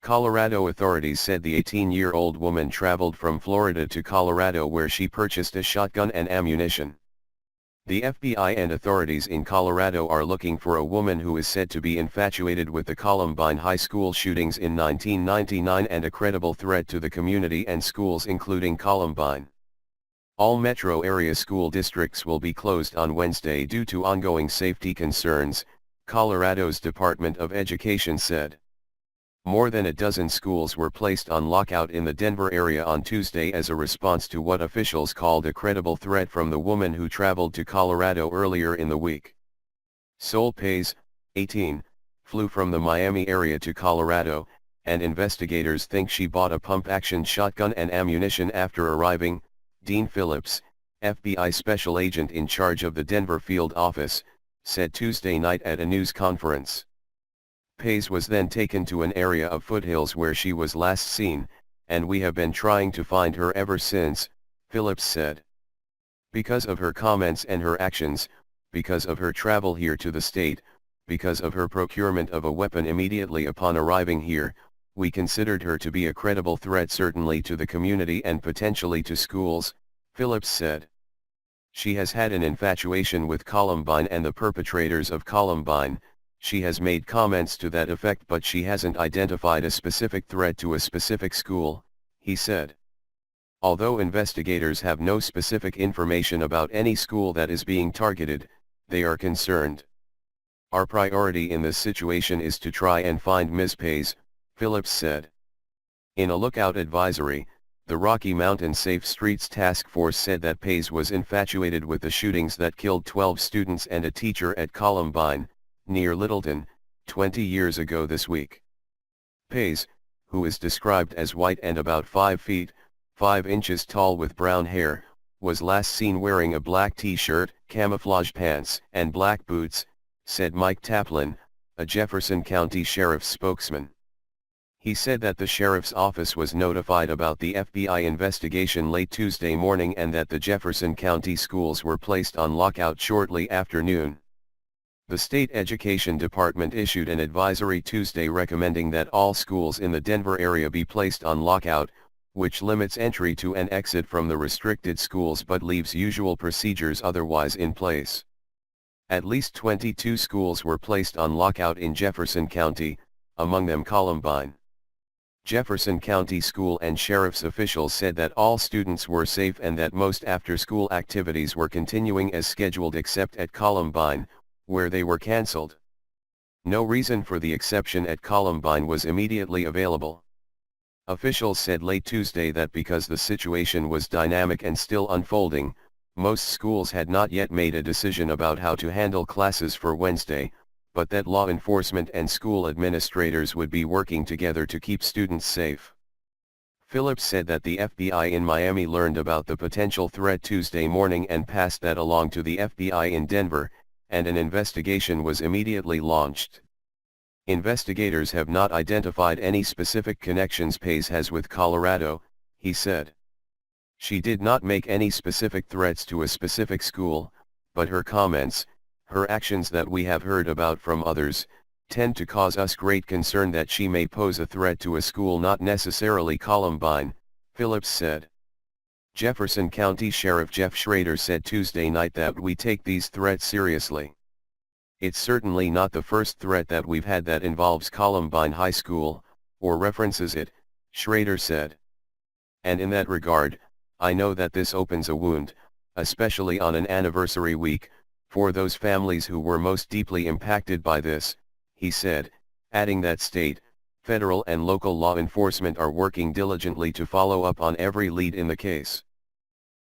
Colorado authorities said the 18-year-old woman traveled from Florida to Colorado where she purchased a shotgun and ammunition. The FBI and authorities in Colorado are looking for a woman who is said to be infatuated with the Columbine high school shootings in 1999 and a credible threat to the community and schools including Columbine. All metro area school districts will be closed on Wednesday due to ongoing safety concerns, Colorado's Department of Education said. More than a dozen schools were placed on lockout in the Denver area on Tuesday as a response to what officials called a credible threat from the woman who traveled to Colorado earlier in the week. Sol Pais, 18, flew from the Miami area to Colorado, and investigators think she bought a pump-action shotgun and ammunition after arriving, Dean Phillips, FBI special agent in charge of the Denver field office, said Tuesday night at a news conference. Pais was then taken to an area of foothills where she was last seen, and we have been trying to find her ever since, Phillips said. Because of her comments and her actions, because of her travel here to the state, because of her procurement of a weapon immediately upon arriving here, we considered her to be a credible threat certainly to the community and potentially to schools, Phillips said. She has had an infatuation with Columbine and the perpetrators of Columbine. She has made comments to that effect, but she hasn't identified a specific threat to a specific school, he said. Although investigators have no specific information about any school that is being targeted, they are concerned. Our priority in this situation is to try and find Ms. Pais, Phillips said. In a lookout advisory, the Rocky Mountain Safe Streets Task Force said that Pais was infatuated with the shootings that killed 12 students and a teacher at Columbine, near Littleton, 20 years ago this week. Pais, who is described as white and about 5 feet, 5 inches tall with brown hair, was last seen wearing a black t-shirt, camouflage pants, and black boots, said Mike Taplin, a Jefferson County Sheriff's spokesman. He said that the sheriff's office was notified about the FBI investigation late Tuesday morning and that the Jefferson County schools were placed on lockout shortly after noon. The state education department issued an advisory Tuesday recommending that all schools in the Denver area be placed on lockout, which limits entry to and exit from the restricted schools but leaves usual procedures otherwise in place. At least 22 schools were placed on lockout in Jefferson County, among them Columbine. Jefferson County school and sheriff's officials said that all students were safe and that most after-school activities were continuing as scheduled except at Columbine, where they were cancelled. No reason for the exception at Columbine was immediately available. Officials said late Tuesday that because the situation was dynamic and still unfolding, most schools had not yet made a decision about how to handle classes for Wednesday, but that law enforcement and school administrators would be working together to keep students safe. Phillips said that the FBI in Miami learned about the potential threat Tuesday morning and passed that along to the FBI in Denver, and an investigation was immediately launched. Investigators have not identified any specific connections Pais has with Colorado, he said. She did not make any specific threats to a specific school, but her comments, her actions that we have heard about from others, tend to cause us great concern that she may pose a threat to a school not necessarily Columbine, Phillips said. Jefferson County Sheriff Jeff Schrader said Tuesday night that we take these threats seriously. It's certainly not the first threat that we've had that involves Columbine High School, or references it, Schrader said. And in that regard, I know that this opens a wound, especially on an anniversary week, for those families who were most deeply impacted by this, he said, adding that state, federal and local law enforcement are working diligently to follow up on every lead in the case.